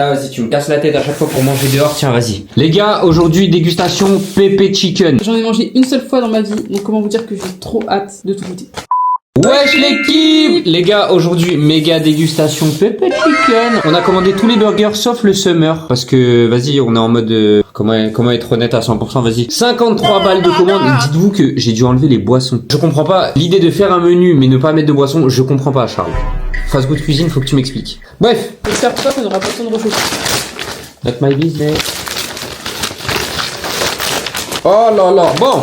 Ah, vas-y, tu me casses la tête à chaque fois pour manger dehors. Tiens, vas-y. Les gars, aujourd'hui, dégustation Pépé Chicken. J'en ai mangé une seule fois dans ma vie, donc comment vous dire que j'ai trop hâte de tout goûter. Wesh l'équipe! Les gars, aujourd'hui, méga dégustation Pépé Chicken. On a commandé tous les burgers sauf le Summer. Parce que, vas-y, on est en mode... comment être honnête à 100%, vas-y. 53 balles de commande. Et dites-vous que j'ai dû enlever les boissons. Je comprends pas l'idée de faire un menu mais ne pas mettre de boissons. Je comprends pas, Charles. Fast Good Cuisine, faut que tu m'expliques. Bref. J'espère pour toi qu'on n'aura pas besoin de rechauffer. Not my business. Oh là là. Bon.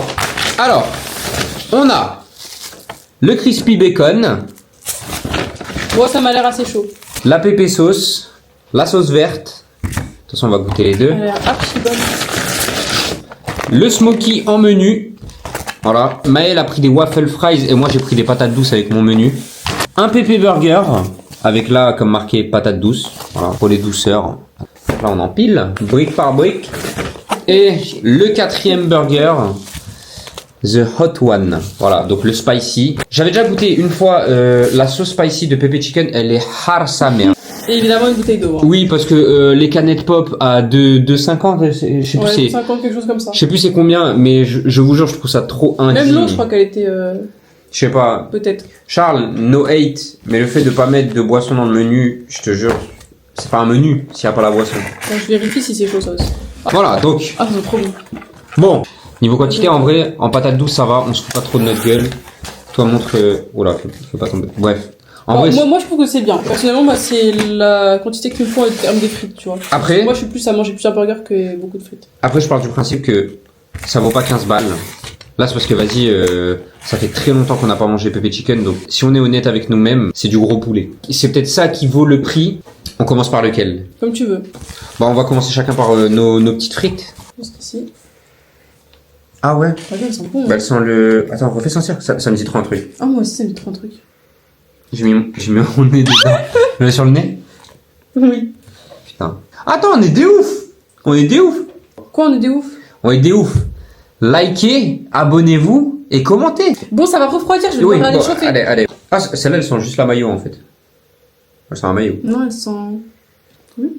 Alors, on a le crispy bacon, Bon, ça m'a l'air assez chaud. la pépé sauce, la sauce verte. De toute façon, on va goûter les deux. Elle a l'air archi bonne. Le smoky en menu. Voilà. Maël a pris des waffle fries et moi j'ai pris des patates douces avec mon menu. Un pépé burger avec là comme marqué patates douces. Voilà, pour les douceurs. Là on empile, brique par brique. Et le quatrième burger, the hot one. Voilà, donc le spicy. J'avais déjà goûté une fois la sauce spicy de Pépé Chicken, elle est har sa mère. Et évidemment une bouteille d'eau. Hein. Oui, parce que les canettes pop à 2,50, je sais plus Ouais, c'est 50, quelque chose comme ça. je sais plus c'est combien, mais je vous jure, je trouve ça trop indigne. Même l'eau, je crois qu'elle était... Je sais pas. peut-être. Charles, no hate, mais le fait de pas mettre de boisson dans le menu, je te jure, c'est pas un menu s'il y a pas la boisson. Bon, je vérifie si c'est chaud ça aussi. Voilà, donc, Ah, c'est trop bon. bon, niveau quantité, en vrai, en patate douce, ça va, on se fout pas trop de notre gueule. Toi, montre, oula, faut pas tomber. Bref. En vrai, moi, je trouve que c'est bien. Personnellement, moi, c'est la quantité qu'il me faut en termes de frites, tu vois. Après, Moi, je suis plus à manger plusieurs burgers que beaucoup de frites. après, je pars du principe que ça vaut pas 15 balles. Là, c'est parce que, vas-y, ça fait très longtemps qu'on n'a pas mangé Pépé Chicken, donc si on est honnête avec nous-mêmes, c'est du gros poulet. C'est peut-être ça qui vaut le prix. On commence par lequel? Comme tu veux. Bon, on va commencer chacun par nos petites frites. Jusqu'ici. Ah ouais? Regarde, elles sont bonnes. Bah, elles sont le... Attends, refais sentir. Ça me dit trop un truc. Ah, moi aussi, ça me dit trop un truc. J'ai mis mon nez dedans. Je mets sur le nez? Oui. Putain. Attends, on est des ouf! On est des ouf! Quoi, on est des ouf? On est des ouf! Likez, abonnez-vous et commentez! Bon, ça va refroidir, je vais Oui, devoir aller bon, chauffer. allez. Ah, celles-là, elles sont juste la maillot en fait. Elles sont un maillot. Non, elles sont... Oui.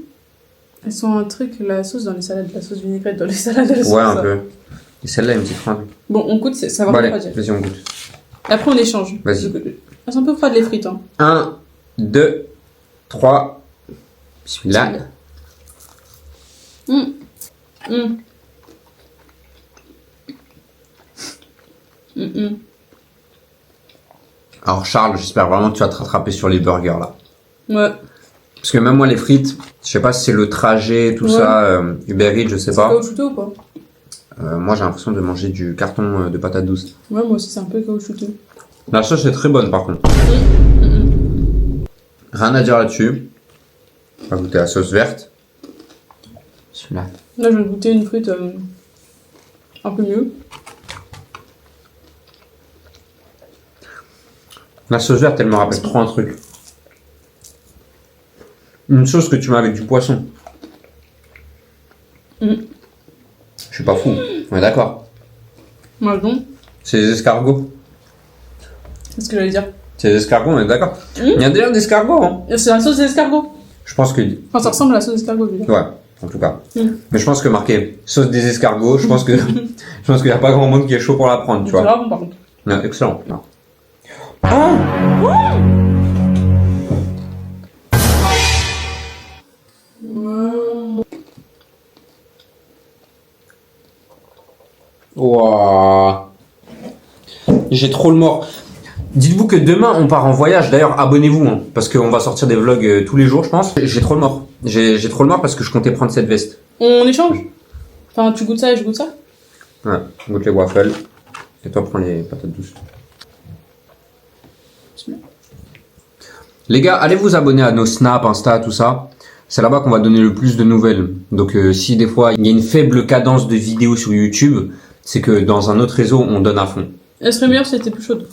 Elles sont un truc, la sauce dans les salades, la sauce vinaigrette dans les salades. Elles sont Ouais, un ça. peu. Et celle-là, elle me dit froide. Bon, on goûte, ça va Bon, allez, refroidir. vas-y, on goûte. Après, on échange. Vas-y. Elles sont un peu froides, les frites. Hein. 1, 2, 3. Bismillah. Hum. Hum. Hum, hum. Alors, Charles, j'espère vraiment que tu vas te rattraper sur les burgers là. Ouais. Parce que même moi, les frites, je sais pas si c'est le trajet, tout Ouais. ça, Uber Eats, je sais C'est pas. caoutchouteux ou pas? Moi, j'ai l'impression de manger du carton de patates douces. Ouais, moi aussi, c'est un peu caoutchouteux. La sauce est très bonne par contre. Rien à dire là-dessus. On va goûter la sauce verte. Celui-là. Là, je vais goûter une frite un peu mieux. La sauce verte, elle me rappelle trop un truc. Une sauce que tu mets avec du poisson. Mm. Je suis pas fou. On est d'accord. Moi, non. C'est des escargots. C'est ce que j'allais dire. C'est des escargots, on est d'accord. Il y a déjà des escargots, hein. C'est la sauce d'escargot. Je pense que... Enfin, ça ressemble à la sauce d'escargot, je veux dire. Ouais, en tout cas. Mm. Mais je pense que marqué sauce des escargots, je pense que... je pense qu'il n'y a pas grand monde qui est chaud pour la prendre, tu C'est vois. grave bon, par contre. Non, excellent. Non. Wouah. J'ai trop le mort. Dites-vous que demain on part en voyage. D'ailleurs, abonnez-vous, hein, parce qu'on va sortir des vlogs tous les jours, je pense. J'ai trop le mort. J'ai trop le mort parce que je comptais prendre cette veste. On échange. Enfin, tu goûtes ça et je goûte ça. Ouais, goûte les waffles. Et toi, prends les patates douces. Les gars, allez vous abonner à nos Snap, Insta, tout ça. C'est là-bas qu'on va donner le plus de nouvelles. Donc si des fois il y a une faible cadence de vidéos sur YouTube, c'est que dans un autre réseau, on donne à fond. Elle serait meilleure si elle était plus chaude.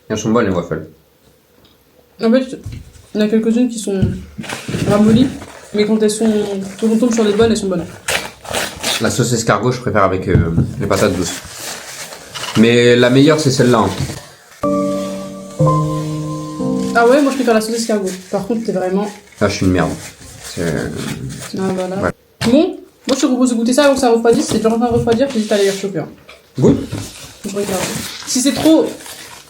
Elles sont bonnes les waffles. En fait, il y en a quelques-unes qui sont ramollies, mais quand on tombe sur les bonnes, elles sont bonnes. La sauce escargot, je préfère avec les patates douces. Mais la meilleure, c'est celle-là. Hein. Ah ouais, moi je préfère la sauce escargot. Par contre, t'es vraiment. Là, je suis une merde. Ah voilà. Ouais. Bon, moi je te propose de goûter ça avant que ça refroidisse. C'est déjà en train de refroidir, j'hésite à aller les rechauffer. Hein. Good. Je regarde. Si c'est trop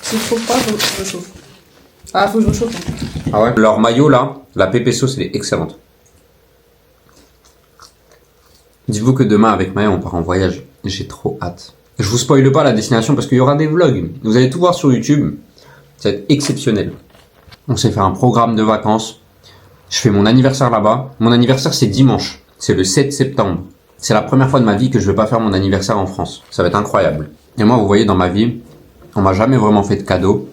froid, je chauffe. Ah, faut que je rechauffe. Hein. Ah ouais. Leur maillot là, la pépé sauce, elle est excellente. Dites-vous que demain avec Maya, on part en voyage. J'ai trop hâte. Je vous spoile pas la destination parce qu'il y aura des vlogs. Vous allez tout voir sur YouTube. Ça va être exceptionnel. On s'est fait un programme de vacances. Je fais mon anniversaire là-bas. Mon anniversaire, c'est dimanche. C'est le 7 septembre. C'est la première fois de ma vie que je vais pas faire mon anniversaire en France. Ça va être incroyable. Et moi, vous voyez, dans ma vie, on m'a jamais vraiment fait de cadeau.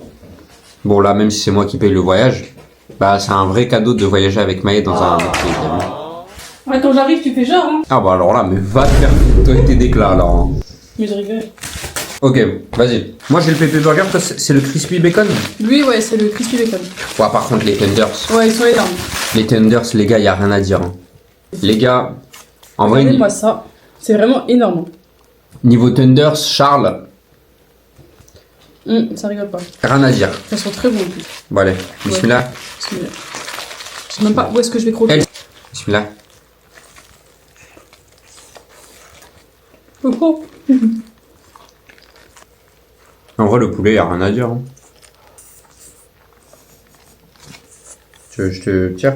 Bon, là, même si c'est moi qui paye le voyage, bah, c'est un vrai cadeau de voyager avec Maë dans un autre pays. Ouais, quand j'arrive, tu fais genre, hein. Ah bah alors là, mais va te faire toi tes déclats alors. Hein. Mais je rigole. Ok, vas-y. Moi j'ai le pépé burger, toi c'est le crispy bacon. Lui, ouais, c'est le crispy bacon. Ouais, par contre les tenders. Ouais, ils sont énormes. Les tenders, les gars, y a rien à dire. Hein. Les gars, en vrai, Regardez-moi ça. C'est vraiment énorme. niveau tenders, Charles, Ça rigole pas. rien à dire. Ça sent très bon en plus. Bon allez, bismillah. Bismillah. Je sais même pas où est-ce que je vais croquer. Bismillah. Oh, oh. En vrai, le poulet, y a rien à dire. Hein. Je te tire.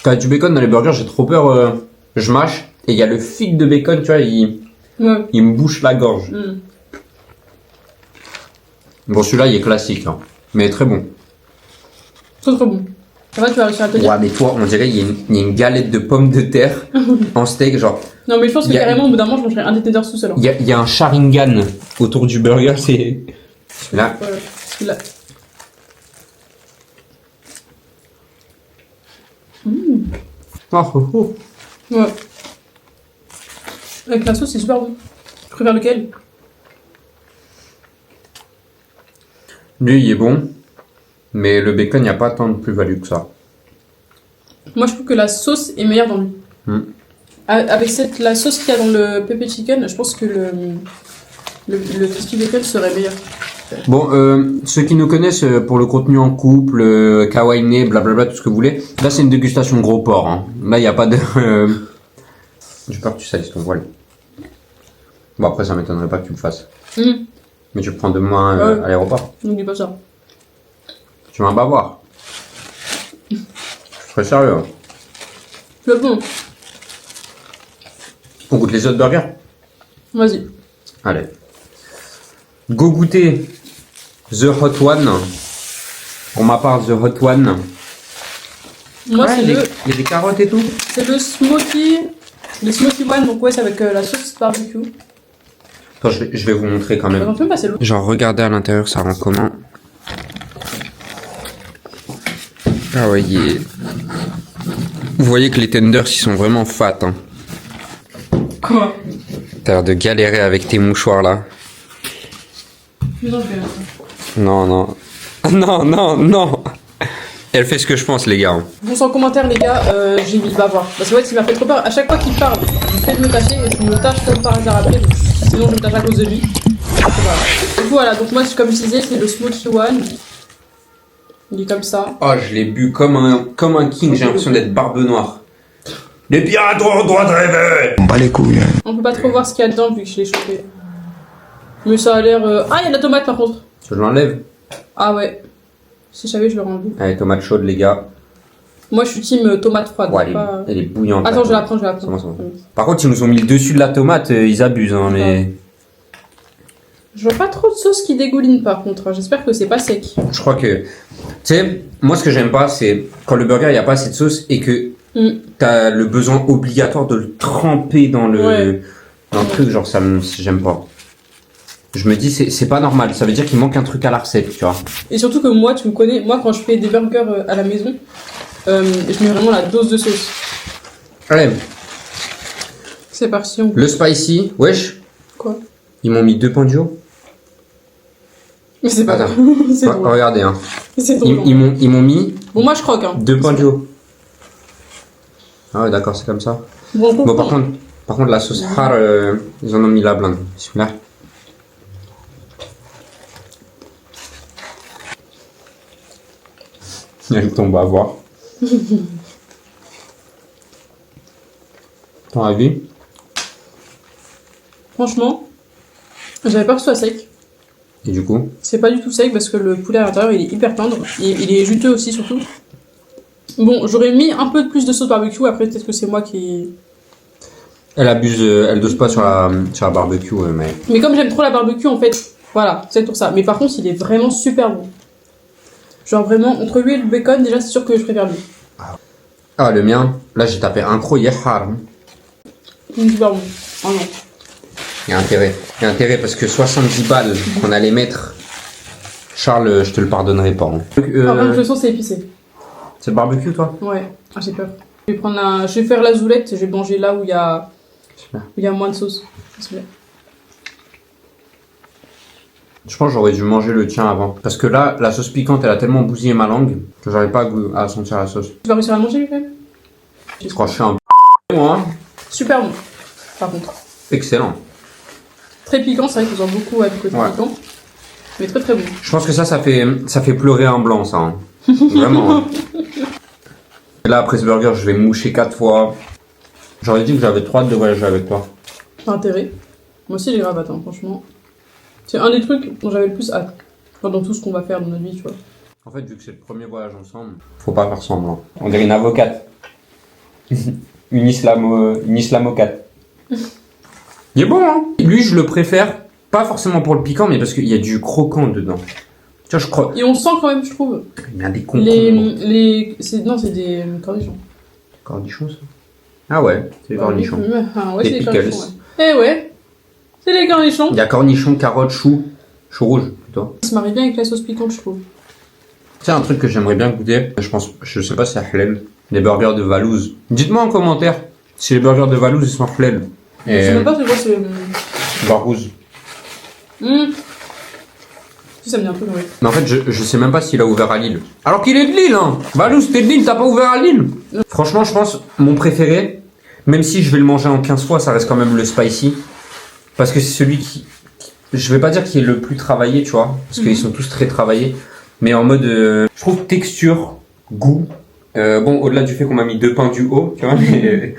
Quand du bacon dans les burgers, j'ai trop peur. Je mâche et il y a le fil de bacon, tu vois, il me bouche la gorge. Bon, celui-là, il est classique, hein, mais très bon. Très très bon. Ça va, tu vas réussir à te dire. Ouais, mais toi, on dirait qu'il y a une galette de pommes de terre en steak, genre. Non, mais je pense que Y a- carrément, au bout d'un moment, je mangerai un des tenders tout seul. Hein. Il y a un Sharingan autour du burger, c'est. Là. Voilà. Là. Oh. Ouais. Avec la sauce, c'est super bon. Tu préfères lequel? Lui, il est bon, mais le bacon, il n'y a pas tant de plus-value que ça. Moi, je trouve que la sauce est meilleure dans lui. Avec la sauce qu'il y a dans le pepper chicken, je pense que le crispy bacon serait meilleur. Bon, ceux qui nous connaissent pour le contenu en couple, kawaii, blablabla, tout ce que vous voulez, là, c'est une dégustation gros porc. Hein. Là, il n'y a pas de. J'ai peur que tu salisses ton voile. Bon, après, ça m'étonnerait pas que tu le fasses. Mais tu le prends demain à l'aéroport. N'oublie pas ça. Tu vas un bavoir. Je serais sérieux. Hein. C'est bon. On goûte les autres burgers? Vas-y. Allez. Go goûter The Hot One. Pour ma part, The Hot One. Moi, c'est il y a des carottes et tout. c'est le smoky one, donc ouais, c'est avec la sauce barbecue. Attends, je vais vous montrer quand même. On peut passer l'eau. Genre, regardez à l'intérieur, ça rend comment? Ah ouais, vous voyez que les tenders, ils sont vraiment fat. Hein. Quoi? T'as l'air de galérer avec tes mouchoirs là. Non, je vais Non. Non. Elle fait ce que je pense, les gars. Bon, en commentaire, les gars, j'ai mis bavoir. Parce que ouais, il m'a fait trop peur. À chaque fois qu'il parle, il fait de me tâcher et je me tâche comme par hasard après. Donc, sinon, je me tâche à cause de lui. Donc voilà, donc moi, comme je disais, c'est le smoky one. Il est comme ça. Oh, je l'ai bu comme un king, j'ai l'impression d'être Barbe Noire. Les pirates ont le droit de rêver! On bat les couilles. On peut pas trop voir ce qu'il y a dedans vu que je l'ai chauffé. Mais ça a l'air. Ah, il y a de la tomate par contre. Je l'enlève. Ah ouais. Si je savais, je l'aurais enlevé. Allez, tomate chaude, les gars. Moi, je suis team tomate froide. Ouais, pas... elle est bouillante. Attends, là. je vais la prendre, C'est bon. Par contre, ils nous ont mis le dessus de la tomate, ils abusent, hein, mais. Je vois pas trop de sauce qui dégouline par contre. J'espère que c'est pas sec. Je crois que. Tu sais, moi, ce que j'aime pas, c'est quand le burger, il n'y a pas assez de sauce et que t'as le besoin obligatoire de le tremper dans le truc, genre, j'aime pas. Je me dis, c'est pas normal, ça veut dire qu'il manque un truc à la recette, tu vois. Et surtout que moi, tu me connais, moi quand je fais des burgers à la maison, je mets vraiment la dose de sauce. Allez, C'est parti, on... le spicy, wesh, Quoi? ils m'ont mis 2 pains d'eau. Mais c'est pas Attends. grave. C'est drôle. Regardez, hein. C'est drôle. Ils m'ont mis Bon, moi je croque, hein. 2 pains d'eau. Ah ouais, d'accord, c'est comme ça. Bon, Bon, par contre, la sauce har, ils en ont mis la blinde. Bismillah. Elle tombe à voir. Ton avis? Franchement, j'avais peur que ce soit sec. Et du coup? C'est pas du tout sec parce que le poulet à l'intérieur il est hyper tendre. Il est juteux aussi surtout. Bon, j'aurais mis un peu plus de sauce barbecue, après peut-être que c'est moi qui... Elle abuse, elle dose pas sur la barbecue, mais... Mais comme j'aime trop la barbecue en fait, voilà, c'est pour ça. Mais par contre il est vraiment super bon. Genre vraiment, entre lui et le bacon, déjà c'est sûr que je préfère lui. Ah, le mien, là j'ai tapé un croc hier. Il est super bon. Oh non. Il y a intérêt. Il y a intérêt parce que 70 balles qu'on allait mettre, Charles, je te le pardonnerai pas. Hein. Par contre, je sens c'est épicé. C'est le barbecue, toi? Ouais, ah, j'ai peur. Je vais faire la zoulette, je vais manger là où il y a moins de sauce. Je pense que j'aurais dû manger le tien avant. Parce que là, la sauce piquante, elle a tellement bousillé ma langue que j'arrive pas à sentir la sauce. Tu vas réussir à le manger, lui, quand même? Je crois que je suis un moi. Super bon, par contre. Excellent. Très piquant, c'est vrai qu'ils ont beaucoup à du côté piquant. Mais très très bon. Je pense que ça fait pleurer un blanc, ça. Hein. Vraiment. Hein. Et là, après ce burger, je vais me moucher 4 fois. J'aurais dit que j'avais trop hâte de voyager avec toi. Pas intérêt. Moi aussi, j'ai grave hâte, hein, franchement. C'est un des trucs dont j'avais le plus hâte. Enfin, dans tout ce qu'on va faire dans notre vie, tu vois. En fait, vu que c'est le premier voyage ensemble, faut pas faire semblant. On dirait une avocate. une islamocate. Il est bon, hein. Lui, je le préfère, pas forcément pour le piquant, mais parce qu'il y a du croquant dedans. Tu vois, je crois. Et on sent quand même, je trouve. Il y a des concombres. Non, c'est des cornichons. Cornichons, ça? Ah ouais, c'est des cornichons. Ah ouais, Des c'est des pickles. cornichons. Ouais. Eh ouais, c'est des cornichons. Il y a cornichons, carottes, choux rouge plutôt. Ça se marie bien avec la sauce piquante, je trouve. C'est un truc que j'aimerais bien goûter. Je sais pas si c'est halal. Les burgers de Valouz. Dites-moi en commentaire si les burgers de Valouz ils sont halal. Je sais même pas c'est quoi, c'est... Varouz. Si, ça me dit un truc, oui. Mais en fait, je sais même pas s'il a ouvert à Lille. Alors qu'il est de Lille, hein. Valouz, t'es de Lille, t'as pas ouvert à Lille. Franchement, je pense, mon préféré, même si je vais le manger en 15 fois, ça reste quand même le spicy. Parce que c'est celui qui... Je vais pas dire qu'il est le plus travaillé, tu vois. Parce qu'ils sont tous très travaillés. Mais en mode... je trouve texture, goût... bon, au-delà du fait qu'on m'a mis 2 pains du haut, tu vois, mais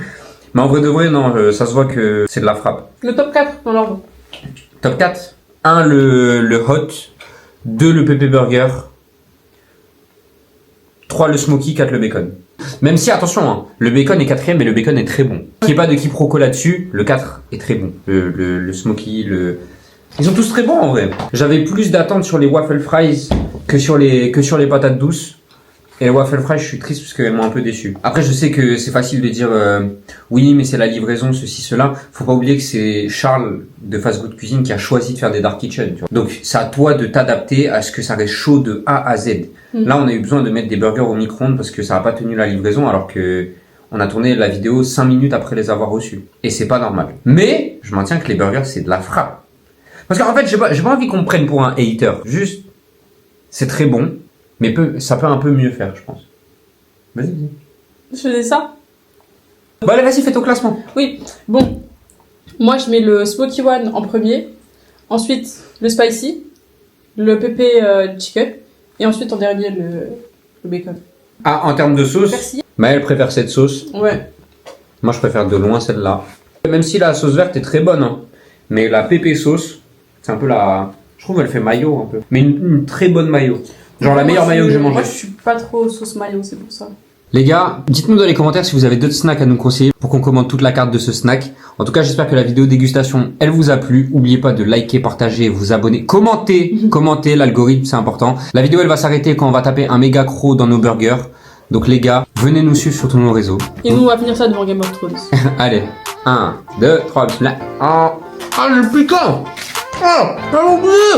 en vrai de vrai, non, ça se voit que c'est de la frappe. Le top 4 dans l'ordre. Top 4. 1, le hot. 2, le pépé burger. 3, le smoky. 4, le bacon. Même si, attention, hein, le bacon est 4ème, mais le bacon est très bon. Qu'il n'y ait pas de quiproquo là-dessus, le 4 est très bon. Le smoky, Ils sont tous très bons, en vrai. J'avais plus d'attentes sur les waffle fries que sur les patates douces. Et les waffle fries, je suis triste parce qu'elles m'ont un peu déçu. Après, je sais que c'est facile de dire oui, mais c'est la livraison, ceci, cela. Faut pas oublier que c'est Charles de Fast Good Cuisine qui a choisi de faire des dark kitchen. Tu vois. Donc, c'est à toi de t'adapter à ce que ça reste chaud de A à Z. Là, on a eu besoin de mettre des burgers au micro-ondes parce que ça n'a pas tenu la livraison, alors que on a tourné la vidéo 5 minutes après les avoir reçus. Et c'est pas normal. Mais je maintiens que les burgers, c'est de la frappe. Parce qu'en fait, j'ai pas envie qu'on me prenne pour un hater. Juste, c'est très bon. Mais ça peut un peu mieux faire, je pense. Vas-y. Je faisais ça? Bon, allez, vas-y, fais ton classement. Oui, bon. Moi, je mets le Smoky One en premier. Ensuite, le Spicy. Le pépé chicken. Et ensuite, en dernier, le bacon. Ah, en termes de sauce, Merci. Maëlle préfère cette sauce. Ouais. Moi, je préfère de loin celle-là. Même si la sauce verte est très bonne, hein. Mais la pépé sauce, c'est un peu la... Je trouve qu'elle fait mayo un peu. Mais une très bonne mayo. Genre la meilleure mayo que j'ai mangée. Moi, je suis pas trop sauce mayo, c'est pour ça. Les gars, dites-nous dans les commentaires si vous avez d'autres snacks à nous conseiller pour qu'on commande toute la carte de ce snack. En tout cas, j'espère que la vidéo dégustation, elle vous a plu. N'oubliez pas de liker, partager, vous abonner, commentez, l'algorithme, c'est important. La vidéo, elle va s'arrêter quand on va taper un méga croc dans nos burgers. Donc les gars, venez nous suivre sur tous nos réseaux. Et nous, on va finir ça devant Game of Thrones. Allez, 1, 2, 3, bismillah. Ah, le piquant. Ah, j'ai oublié.